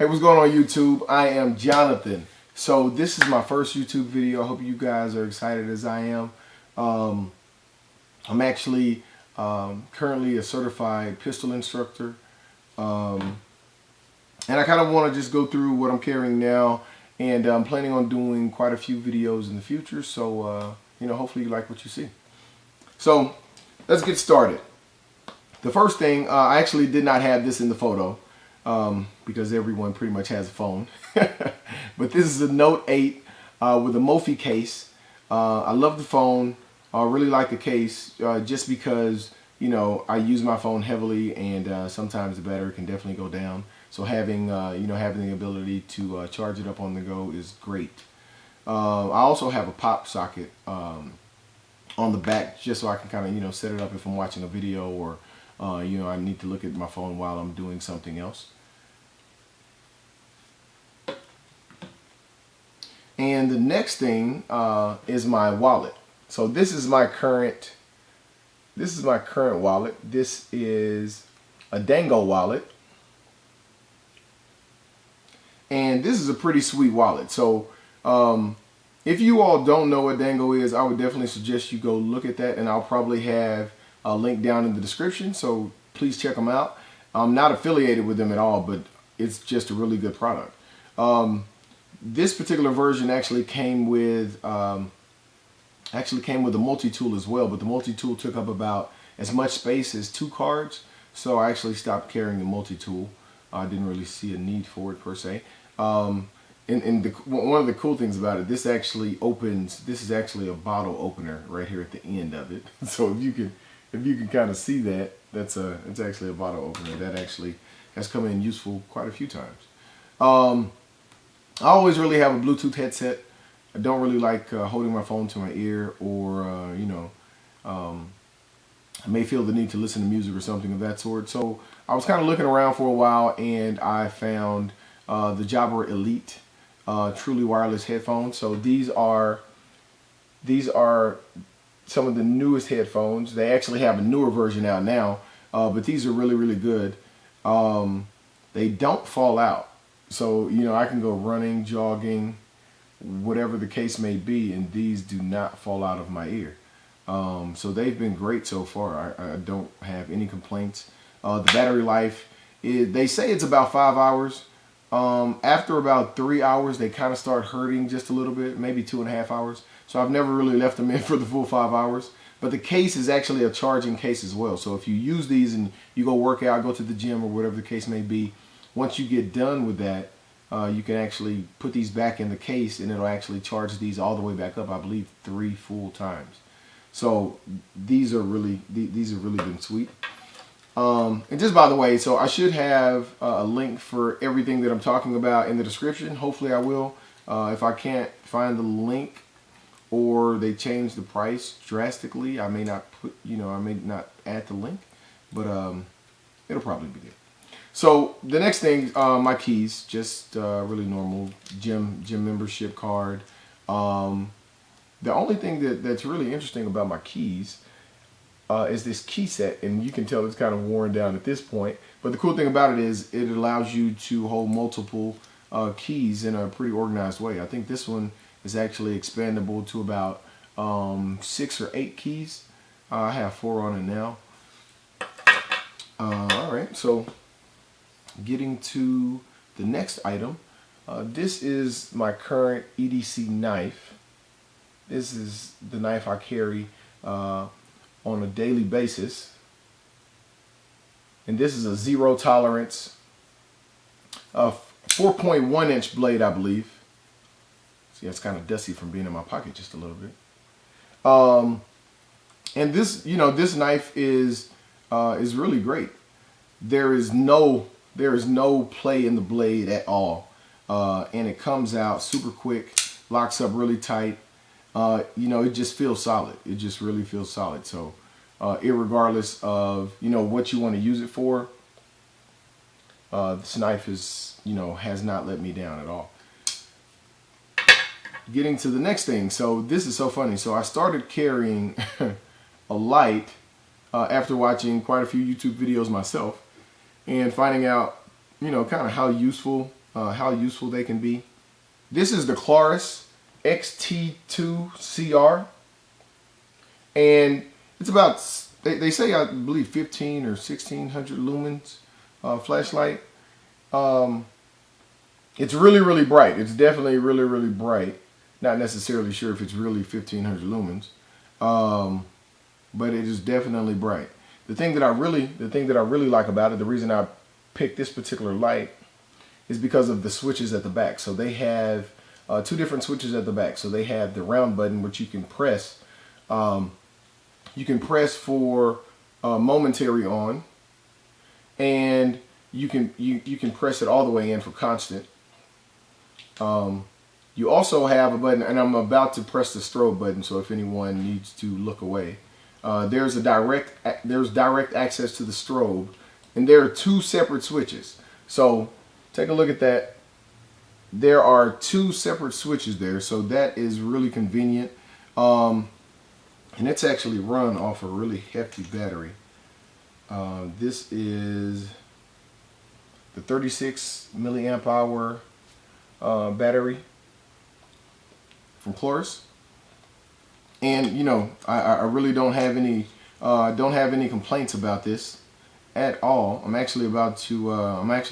Hey, what's going on YouTube? I am Jonathan. So this is my first YouTube video. I hope you guys are excited as I am. I'm actually currently a certified pistol instructor. And I kind of want to just go through what I'm carrying now. And I'm planning on doing quite a few videos in the future. So, hopefully you like what you see. So let's get started. The first thing, I actually did not have this in the photo. Because everyone pretty much has a phone. But this is a Note 8 with a Mophie case. I love the phone. I really like the case just because, I use my phone heavily and sometimes the battery can definitely go down. So having, having the ability to charge it up on the go is great. I also have a pop socket on the back just so I can kind of, set it up if I'm watching a video or I need to look at my phone while I'm doing something else. And the next thing is my wallet. So this is my current wallet. This is a Dango wallet. And this is a pretty sweet wallet. So if you all don't know what Dango is, I would definitely suggest you go look at that, and I'll probably have a link down in the description, so please check them out. I'm not affiliated with them at all, but it's just a really good product. This particular version actually came with a multi-tool as well, but the multi-tool took up about as much space as 2 cards, so I actually stopped carrying the multi-tool. I didn't really see a need for it per se. One of the cool things about it, this actually opens. This is actually a bottle opener right here at the end of it. So if you can kind of see that, it's actually a bottle opener that actually has come in useful quite a few times. I always really have a Bluetooth headset. I don't really like holding my phone to my ear, or I may feel the need to listen to music or something of that sort. So I was kind of looking around for a while, and I found the Jabra Elite truly wireless headphones. So these are some of the newest headphones. They actually have a newer version out now, but these are really, really good. They don't fall out. So, I can go running, jogging, whatever the case may be, and these do not fall out of my ear. So they've been great so far. I don't have any complaints. The battery life, they say it's about 5 hours. After about 3 hours, they kind of start hurting just a little bit, maybe 2.5 hours. So I've never really left them in for the full 5 hours. But the case is actually a charging case as well. So if you use these and you go work out, go to the gym or whatever the case may be, once you get done with that, you can actually put these back in the case and it'll actually charge these all the way back up, I believe 3 full times. So these are really been sweet. And just by the way, so I should have a link for everything that I'm talking about in the description. Hopefully I will. If I can't find the link or they change the price drastically, I may not put, I may not add the link, but it'll probably be there. So the next thing, my keys, just really normal gym membership card. The only thing that's really interesting about my keys is this key set, and you can tell it's kind of worn down at this point. But the cool thing about it is it allows you to hold multiple keys in a pretty organized way. I think this one is actually expandable to about 6 or 8 keys. I have 4 on it now. All right, so getting to the next item, this is my current EDC knife. This is the knife I carry on a daily basis, and this is a 0 tolerance 4.1 inch blade, I believe. See, it's kind of dusty from being in my pocket just a little bit. And this, this knife is really great. There is no play in the blade at all, and it comes out super quick, locks up really tight. It just feels solid. It just really feels solid. So irregardless of what you want to use it for, this knife is has not let me down at all. Getting to the next thing, so this is so funny. So I started carrying a light after watching quite a few YouTube videos myself and finding out kind of how useful how useful they can be. This is the Claris XT2CR, and it's about, they say, I believe 15 or 1600 lumens flashlight. It's really, really bright. It's definitely really, really bright. Not necessarily sure if it's really 1500 lumens, but it is definitely bright. The thing that I really like about it, the reason I picked this particular light, is because of the switches at the back. So they have two different switches at the back. So they have the round button, which you can press. You can press for momentary on, and you can press it all the way in for constant. You also have a button, and I'm about to press the strobe button, so if anyone needs to look away, there's direct access to the strobe, and there are two separate switches. So take a look at that. There are two separate switches there, so that is really convenient. And it's actually run off a really hefty battery. This is the 36 milliamp hour battery from Claris, and you know, I really don't have any complaints about this at all. I'm actually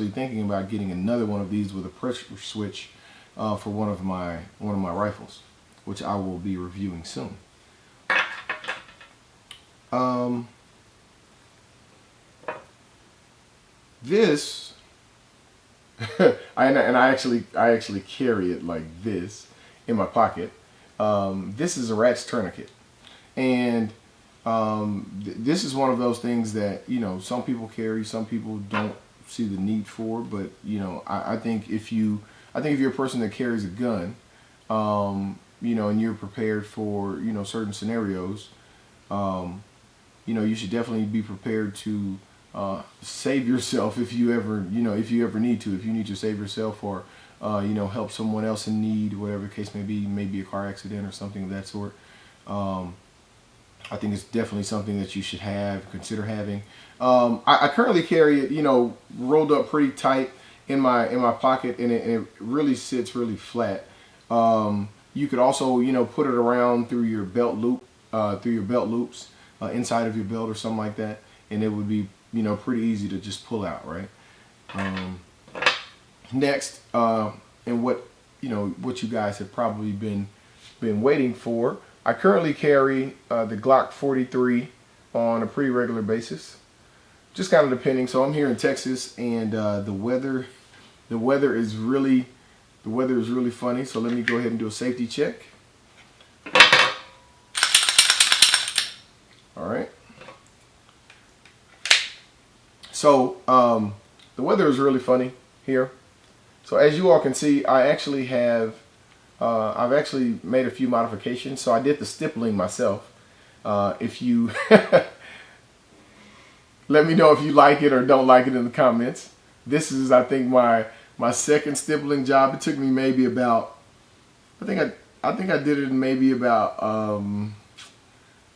thinking about getting another one of these with a pressure switch for one of my rifles, which I will be reviewing soon. This I actually carry it like this in my pocket. This is a rat's tourniquet, and this is one of those things that, you know, some people carry, some people don't see the need for. But you know, I think if you're a person that carries a gun, you know, and you're prepared for, you know, certain scenarios, you know, you should definitely be prepared to save yourself if you ever need to. If you need to save yourself, or you know, help someone else in need, whatever the case may be, maybe a car accident or something of that sort. I think it's definitely something that you should consider having. I currently carry it, you know, rolled up pretty tight in my pocket, and it really sits really flat. You could also, you know, put it around through your belt loop, through your belt loops, inside of your belt or something like that, and it would be, you know, pretty easy to just pull out, right? Next, and what you guys have probably been waiting for, I currently carry the Glock 43 on a pretty regular basis, just kind of depending. So I'm here in Texas, and the weather is really funny. So let me go ahead and do a safety check. All right. So the weather is really funny here. So as you all can see, I've actually made a few modifications. So I did the stippling myself. If you let me know if you like it or don't like it in the comments. This is, I think, my second stippling job. It took me maybe about, I think I did it in maybe about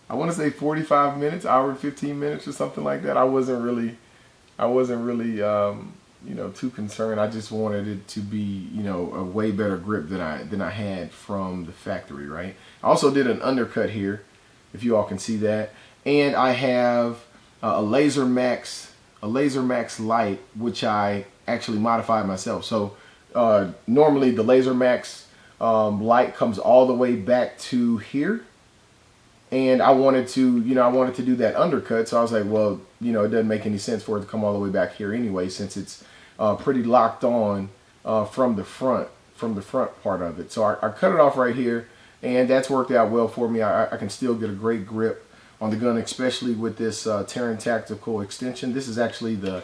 I want to say 45 minutes, hour and 15 minutes or something like that. I wasn't really you know, too concerned. I just wanted it to be, you know, a way better grip than I had from the factory, right? I also did an undercut here, if you all can see that, and I have a Laser Max light, which I actually modified myself. So normally the Laser Max light comes all the way back to here, and I wanted to do that undercut. So I was like, well, you know, it doesn't make any sense for it to come all the way back here anyway, since it's pretty locked on from the front part of it. So I cut it off right here, and that's worked out well for me. I can still get a great grip on the gun, especially with this Terran Tactical extension. This is actually the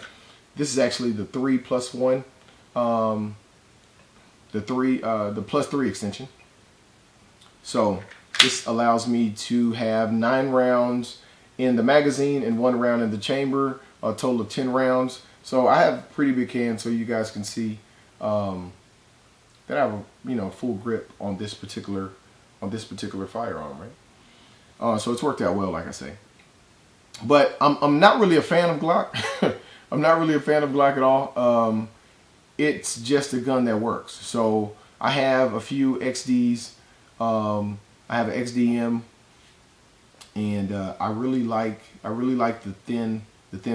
3+1, the +3 extension. So this allows me to have 9 rounds in the magazine and 1 round in the chamber, a total of 10 rounds. So I have pretty big hands, so you guys can see that I have a, you know, full grip on this particular firearm, right? So it's worked out well, like I say. But I'm not really a fan of Glock. I'm not really a fan of Glock at all. it's just a gun that works. So I have a few XDs. I have an XDM, and I really like the thin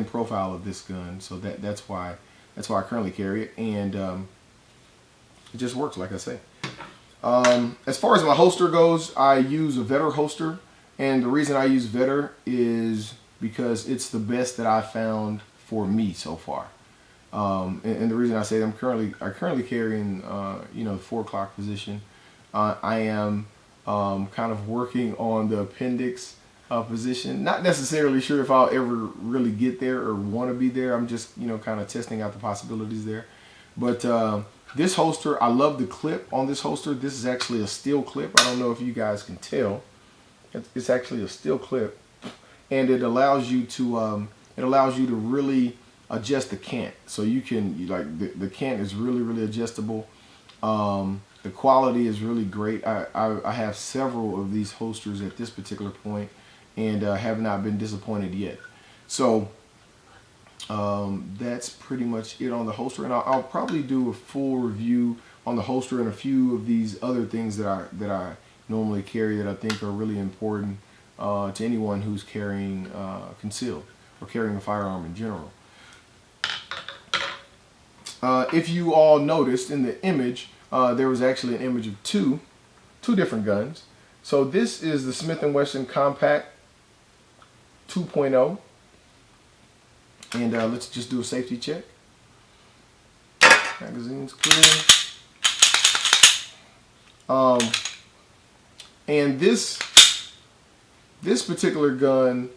profile of this gun. So that's why I currently carry it, and it just works, like I say. As far as my holster goes, I use a Vetter holster, and the reason I use Vetter is because it's the best that I found for me so far. And the reason I say that I'm currently carrying the 4 o'clock position. I am kind of working on the appendix position. Not necessarily sure if I'll ever really get there or want to be there. I'm just kind of testing out the possibilities there. But this holster, I love the clip on this holster. This is actually a steel clip. I don't know if you guys can tell. It's actually a steel clip, and it allows you to really adjust the cant. So you can the cant is really adjustable. The quality is really great. I have several of these holsters at this particular point, and have not been disappointed yet. So that's pretty much it on the holster, and I'll probably do a full review on the holster and a few of these other things that I normally carry that I think are really important to anyone who's carrying concealed or carrying a firearm in general. If you all noticed in the image, there was actually an image of two different guns. So this is the Smith & Wesson Compact 2.0. And let's just do a safety check. Magazine's clear. And this particular gun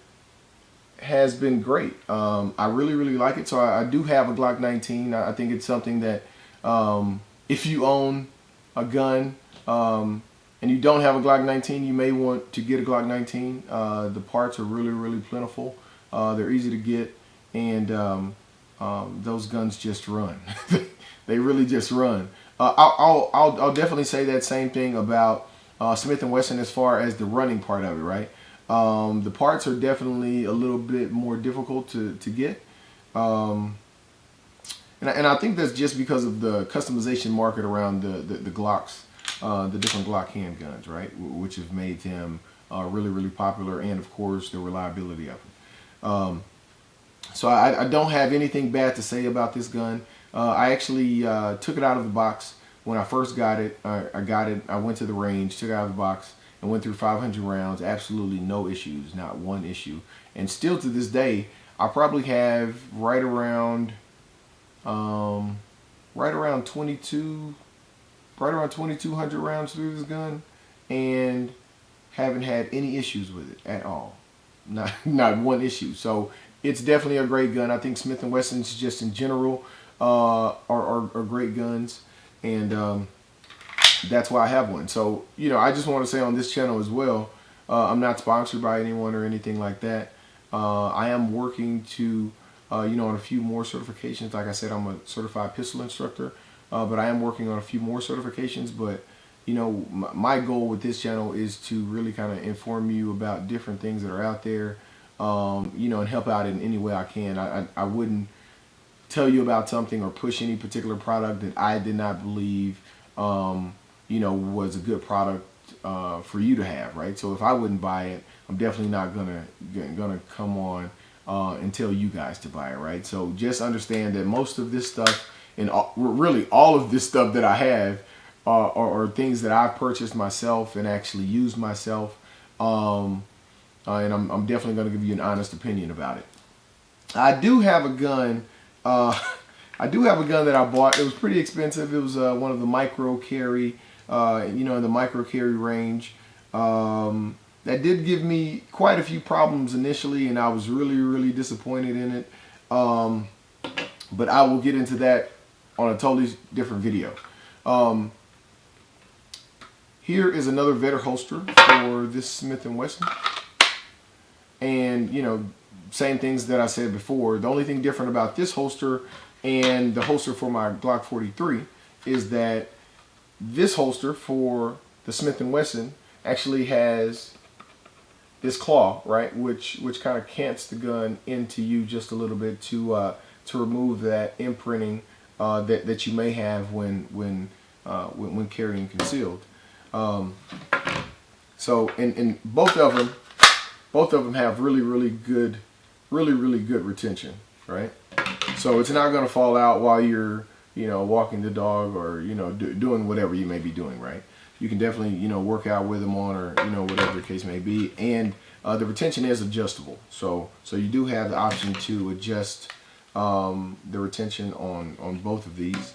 has been great. I really like it. So I do have a Glock 19. I think it's something that if you own a gun and you don't have a Glock 19, you may want to get a Glock 19. The parts are really plentiful. They're easy to get, and those guns just run. They really just run. I'll definitely say that same thing about Smith & Wesson as far as the running part of it, right? The parts are definitely a little bit more difficult to get. And I think that's just because of the customization market around the Glocks, the different Glock handguns, right? Which have made them really popular, and of course the reliability of it. So I don't have anything bad to say about this gun. I actually took it out of the box when I first got it. I went to the range, took it out of the box, and went through 500 rounds. Absolutely no issues, not one issue. And still to this day, I probably have right around 2,200 rounds through this gun, and haven't had any issues with it at all. Not one issue. So it's definitely a great gun. I think Smith & Wesson's just in general are great guns, and that's why I have one. So I just want to say on this channel as well, I'm not sponsored by anyone or anything like that. I am working to on a few more certifications. Like I said, I'm a certified pistol instructor, but I am working on a few more certifications. But my goal with this channel is to really kind of inform you about different things that are out there, and help out in any way I can. I wouldn't tell you about something or push any particular product that I did not believe was a good product for you to have, right? So if I wouldn't buy it, I'm definitely not gonna come on and tell you guys to buy it, right? So just understand that most of this stuff, and really all of this stuff that I have, are things that I've purchased myself and actually used myself, and I'm definitely going to give you an honest opinion about it. I do have a gun. That I bought. It was pretty expensive. It was one of the micro carry, in the micro carry range. That did give me quite a few problems initially, and I was really disappointed in it. But I will get into that on a totally different video. Here is another Vetter holster for this Smith & Wesson. And, same things that I said before. The only thing different about this holster and the holster for my Glock 43 is that this holster for the Smith & Wesson actually has this claw, right, which kind of cants the gun into you just a little bit to remove that imprinting that you may have when carrying concealed. So in both of them have really good retention, right? So it's not going to fall out while you're walking the dog or doing whatever you may be doing, right? You can definitely work out with them on, or whatever the case may be. And the retention is adjustable, so you do have the option to adjust the retention on both of these.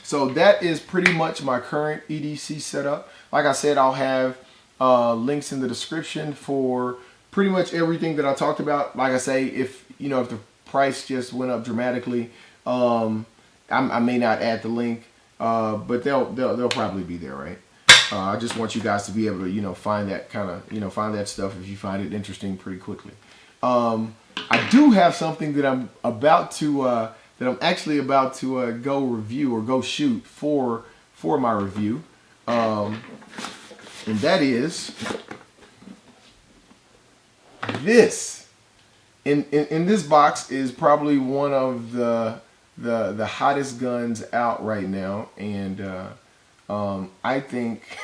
So that is pretty much my current EDC setup. Like I said, I'll have links in the description for pretty much everything that I talked about. Like I say, if the price just went up dramatically, I may not add the link, but they'll probably be there, right? I just want you guys to be able to find that kind of find that stuff if you find it interesting pretty quickly. I do have something that I'm actually about to go review or go shoot for my review, and that is this. In this box is probably one of the hottest guns out right now, and I think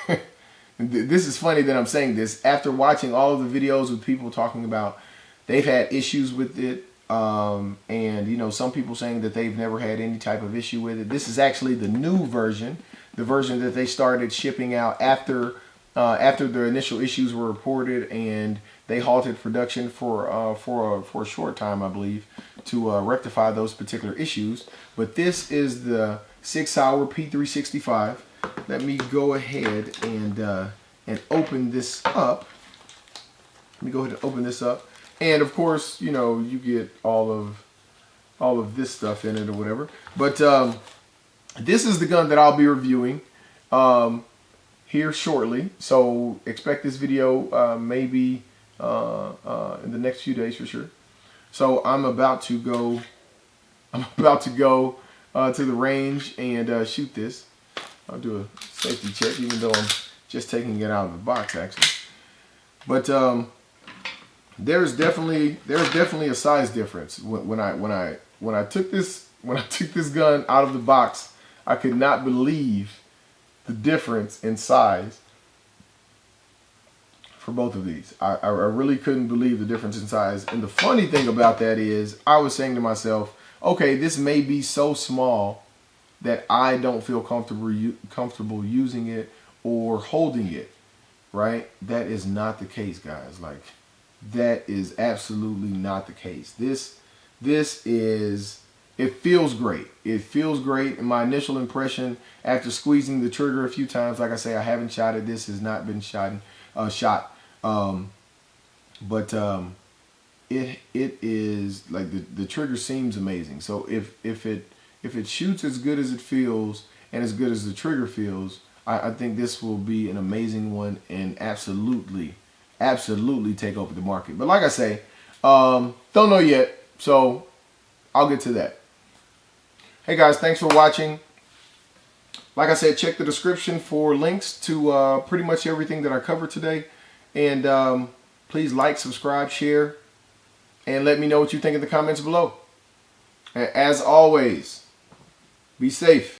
this is funny that I'm saying this after watching all of the videos with people talking about they've had issues with it, and some people saying that they've never had any type of issue with it. This is actually the new version, the version that they started shipping out after the initial issues were reported, and they halted production for a short time, I believe, to rectify those particular issues. But this is the 6-hour P365. Let me go ahead and open this up. Let me go ahead and open this up, and of course, you get all of this stuff in it or whatever. But this is the gun that I'll be reviewing here shortly. So expect this video maybe in the next few days for sure. So I'm about to go to the range and shoot this. I'll do a safety check, even though I'm just taking it out of the box actually. But there's definitely a size difference. When I took this gun out of the box, I could not believe the difference in size for both of these. I really couldn't believe the difference in size. And the funny thing about that is, I was saying to myself, okay, this may be so small that I don't feel comfortable using it or holding it, right? That is not the case, guys. Like, that is absolutely not the case. This is, it feels great. It feels great. And my initial impression after squeezing the trigger a few times, like I say, I haven't shot it. This has not been shot. It is like the trigger seems amazing. So if it shoots as good as it feels and as good as the trigger feels, I think this will be an amazing one and absolutely take over the market. But like I say, don't know yet, so I'll get to that. Hey guys, thanks for watching. Like I said, check the description for links to pretty much everything that I covered today. And please like, subscribe, share, and let me know what you think in the comments below. And as always, be safe.